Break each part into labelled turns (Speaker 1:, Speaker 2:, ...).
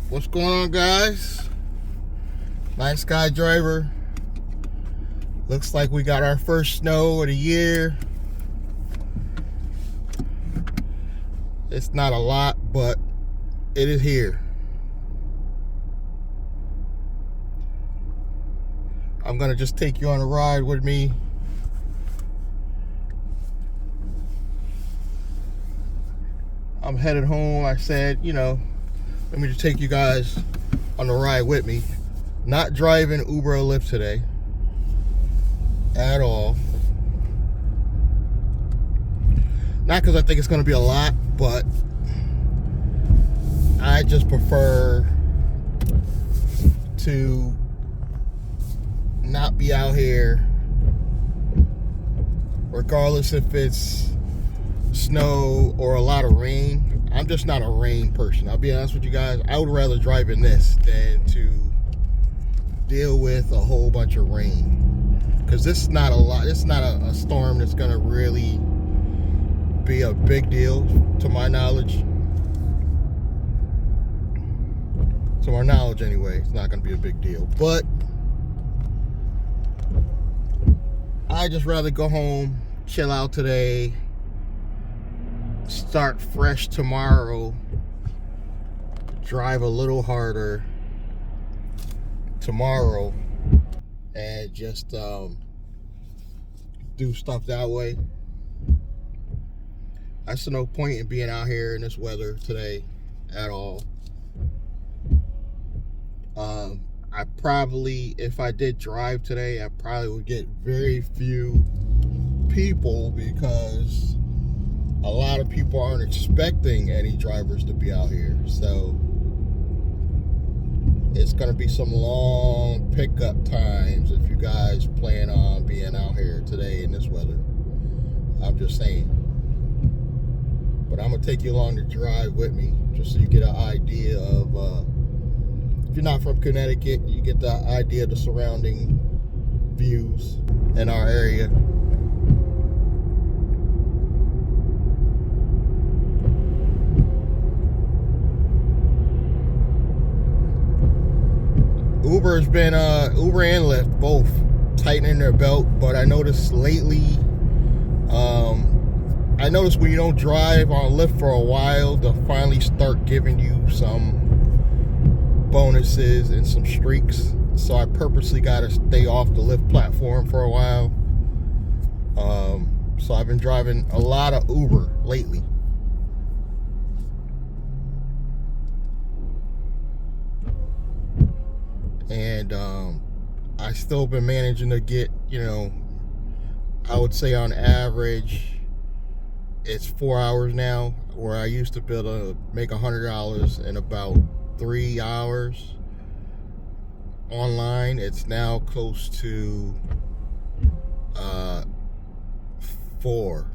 Speaker 1: What's going on, guys? Night Sky Driver. Looks like we got our first snow of the year. It's not a lot, but it is here. I'm gonna just take you on a ride with me. I'm headed home. I said, let me just take you guys on the ride with me. Not driving Uber or Lyft today at all. Not because I think it's going to be a lot, but I just prefer to not be out here, regardless if it's snow or a lot of rain. I'm just not a rain person. I'll be honest with you guys. I would rather drive in this than to deal with a whole bunch of rain, because this is not a lot. It's not a storm that's gonna really be a big deal to my knowledge. To our knowledge anyway, it's not gonna be a big deal. But I just rather go home, chill out today, start fresh tomorrow, drive a little harder tomorrow, and just do stuff that way. I see no point in being out here in this weather today at all. I probably, if I did drive today, I probably would get very few people, because a lot of people aren't expecting any drivers to be out here. So it's going to be some long pickup times if you guys plan on being out here today in this weather. I'm just saying. But I'm going to take you along the drive with me, just so you get an idea of, if you're not from Connecticut, you get the idea of the surrounding views in our area. Uber's been Uber and Lyft both tightening their belt, but I noticed lately, I noticed when you don't drive on Lyft for a while, they'll finally start giving you some bonuses and some streaks. So I purposely got to stay off the Lyft platform for a while. So I've been driving a lot of Uber lately. And I still been managing to get, I would say on average, it's 4 hours now, where I used to be able to make $100 in about 3 hours. Online, it's now close to 4.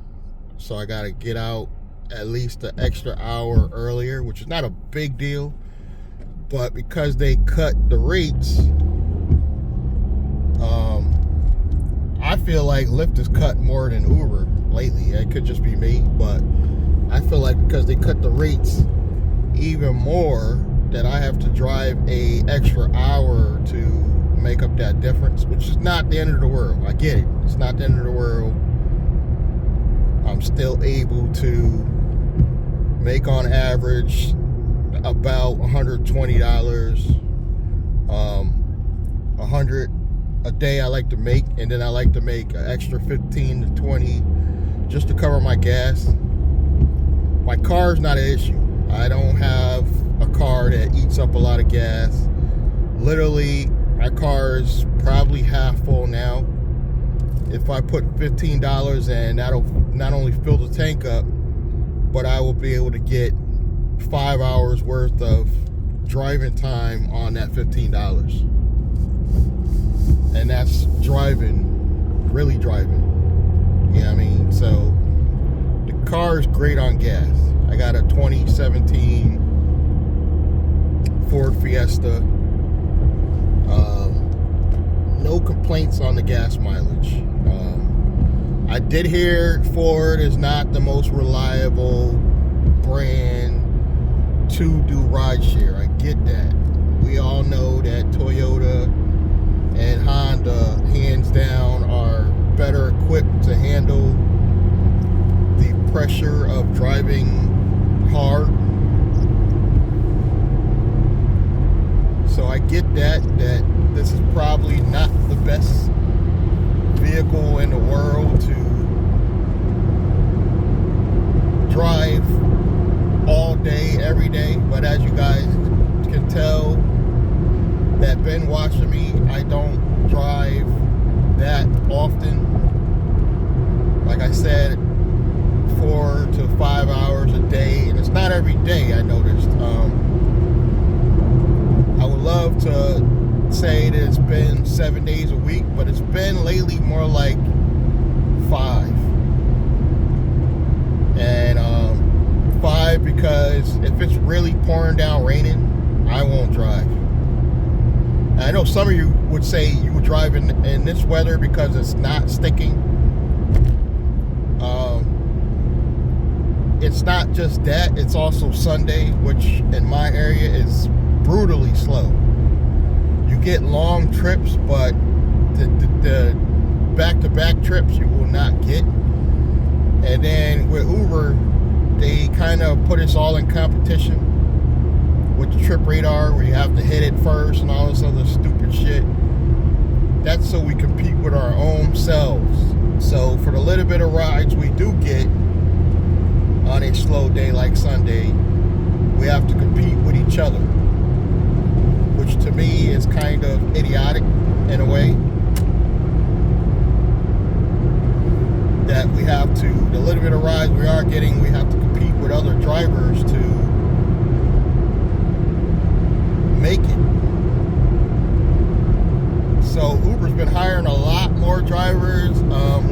Speaker 1: So I got to get out at least an extra hour earlier, which is not a big deal. But because they cut the rates, I feel like Lyft has cut more than Uber lately. It could just be me, but I feel like because they cut the rates even more, that I have to drive a extra hour to make up that difference, which is not the end of the world. I get it. It's not the end of the world. I'm still able to make on average about $120, $100 a day I like to make, and then I like to make an extra 15 to 20 just to cover my gas. My car's not an issue. I don't have a car that eats up a lot of gas. Literally, my car is probably half full now. If I put $15 in, that'll not only fill the tank up, but I will be able to get 5 hours worth of driving time on that $15. And that's driving, really driving. You know what I mean? So the car is great on gas. I got a 2017 Ford Fiesta. No complaints on the gas mileage. I did hear Ford is not the most reliable brand to do rideshare. I get that. We all know that Toyota and Honda, hands down, are better equipped to handle the pressure of driving hard. So I get that this is probably not the best vehicle in the world to drive all day, every day. But as you guys can tell that been watching me, I don't drive that often. Like I said, 4 to 5 hours a day, and it's not every day. I noticed. I would love to say that it's been 7 days a week, but it's been lately more like 5. And 5 because if it's really pouring down raining, I won't drive. And I know some of you would say you would drive in this weather because it's not sticking. It's not just that, it's also Sunday, which in my area is brutally slow. You get long trips, but the back-to-back trips you will not get. And then with Uber, they kind of put us all in competition with the trip radar, where you have to hit it first and all this other stupid shit. That's so we compete with our own selves. So for the little bit of rides we do get on a slow day like Sunday, we have to compete with each other, which to me is kind of idiotic in a way. That we have to, the little bit of rides we are getting, we have to compete with other drivers to make it. So Uber's been hiring a lot more drivers.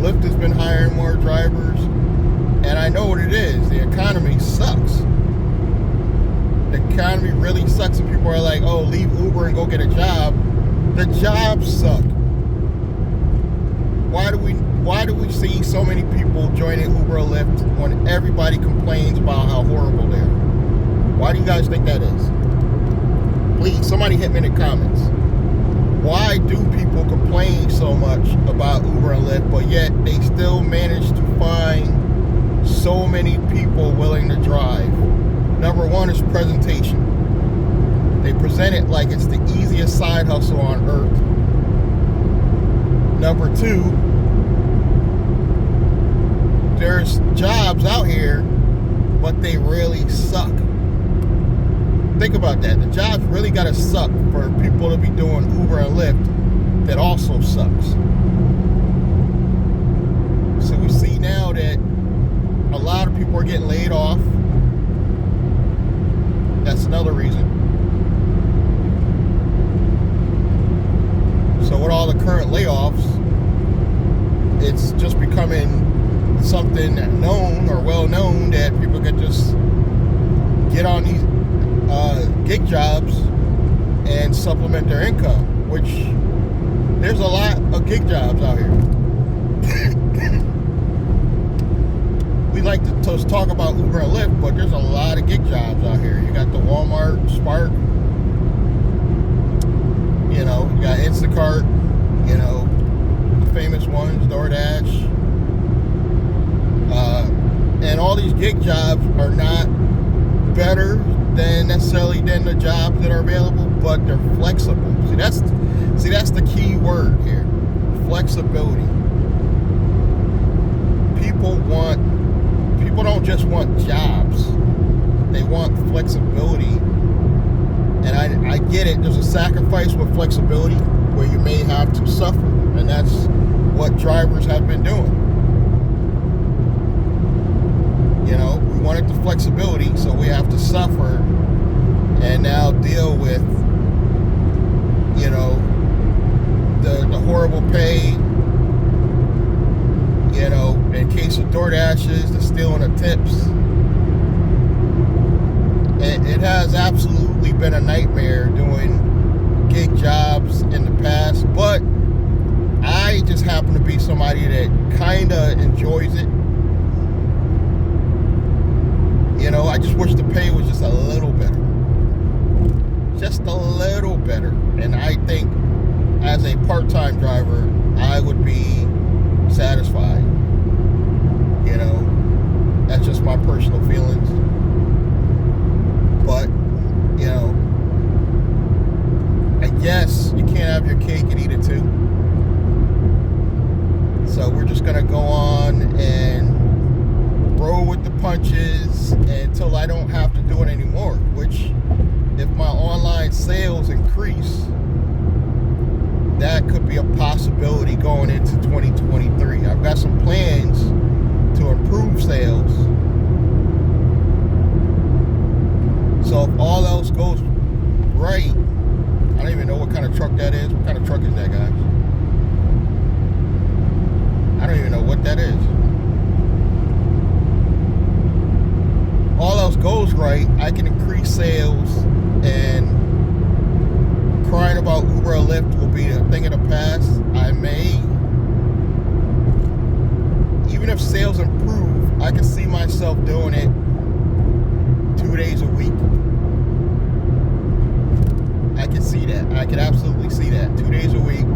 Speaker 1: Lyft has been hiring more drivers. And I know what it is. The economy sucks. The economy really sucks. And people are like, oh, leave Uber and go get a job. The jobs suck. Why do we see so many people joining Uber or Lyft when everybody complains about how horrible they are? Why do you guys think that is? Please, somebody hit me in the comments. Why do people complain so much about Uber and Lyft, but yet they still manage to find so many people willing to drive? Number one is presentation. They present it like it's the easiest side hustle on earth. Number two, there's jobs out here, but they really suck. Think about that. The jobs really gotta suck for people to be doing Uber and Lyft that also sucks. So we see now that a lot of people are getting laid off. That's another reason. So with all the current layoffs, it's just becoming something known or well known that people can just get on these gig jobs and supplement their income, which there's a lot of gig jobs out here. We like to talk about Uber and Lyft, but there's a lot of gig jobs out here. You got the Walmart, Spark, you got Instacart, the famous ones, DoorDash, and all these gig jobs are not better than necessarily than the jobs that are available, but they're flexible. See, that's the key word here. Flexibility. People don't just want jobs. They want flexibility. And I get it. There's a sacrifice with flexibility where you may have to suffer. And that's what drivers have been doing. We wanted the flexibility, so we have to suffer and now deal with, the horrible pay, in case of DoorDashes, the stealing of tips. It has absolutely been a nightmare doing gig jobs in the past, but I just happen to be somebody that kind of enjoys it. I just wish the pay was just a little better. punches until I don't have to do it anymore, which if my online sales increase, that could be a possibility going into 2023. I've got some plans to improve sales. So if all else goes right, I don't even know what kind of truck that is. What kind of truck is that, guys? I don't even know what that is. All else goes right, I can increase sales, and crying about Uber or Lyft will be a thing of the past. I may, even if sales improve, I can see myself doing it 2 days a week. I can see that. I can absolutely see that. 2 days a week.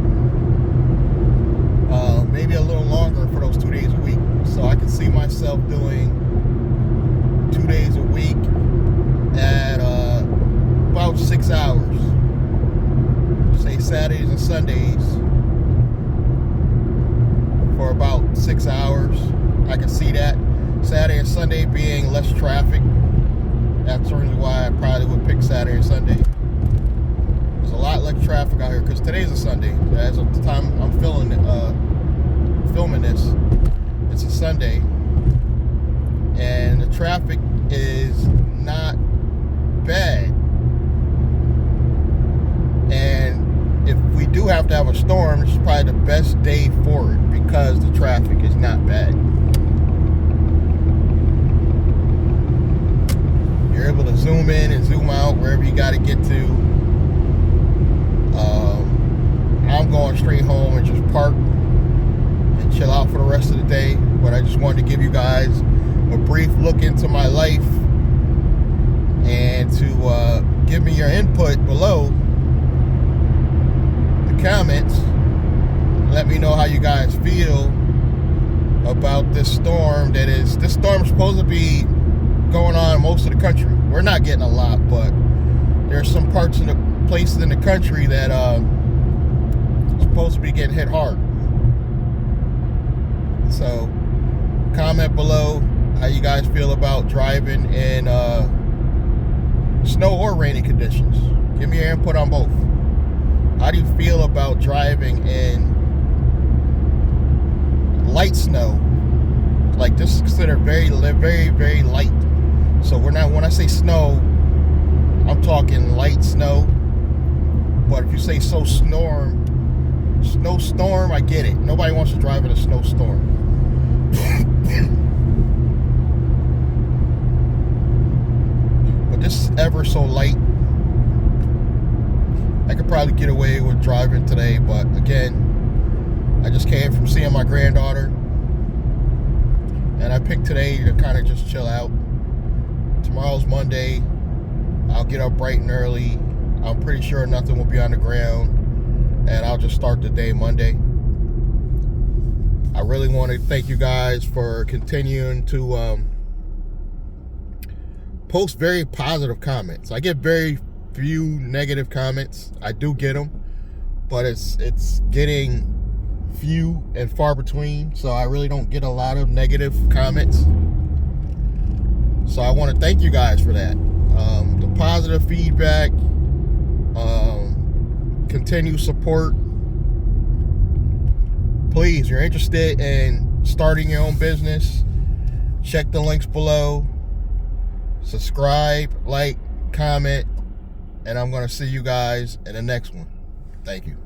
Speaker 1: Maybe a little longer for those 2 days a week. So I can see myself doing 2 days a week at about 6 hours. Say Saturdays and Sundays for about 6 hours. I can see that. Saturday and Sunday being less traffic. That's certainly why I probably would pick Saturday and Sunday. There's a lot less traffic out here because today's a Sunday. As of the time I'm filming this, it's a Sunday, and the traffic is not bad. And if we do have to have a storm, this is probably the best day for it because the traffic is not bad. You're able to zoom in and zoom out wherever you got to get to. I'm going straight home and just park and chill out for the rest of the day. But I just wanted to give you guys a brief look into my life and to give me your input below the comments. Let me know how you guys feel about this storm. This storm is supposed to be going on in most of the country. We're not getting a lot, but there's some parts in the places in the country that supposed to be getting hit hard. So comment below how you guys feel about driving in snow or rainy conditions. Give me your input on both. How do you feel about driving in light snow? Like, this is considered very, very, very light. So when I say snow, I'm talking light snow. But if you say snowstorm, I get it. Nobody wants to drive in a snowstorm. But this is ever so light. I could probably get away with driving today, but again, I just came from seeing my granddaughter, and I picked today to kind of just chill out. Tomorrow's Monday. I'll get up bright and early. I'm pretty sure nothing will be on the ground, and I'll just start the day Monday. I really want to thank you guys for continuing to post very positive comments. I get very few negative comments. I do get them, but it's getting few and far between, so I really don't get a lot of negative comments. So I want to thank you guys for that. The positive feedback, continued support. Please, you're interested in starting your own business, check the links below, subscribe, like, comment, and I'm going to see you guys in the next one. Thank you.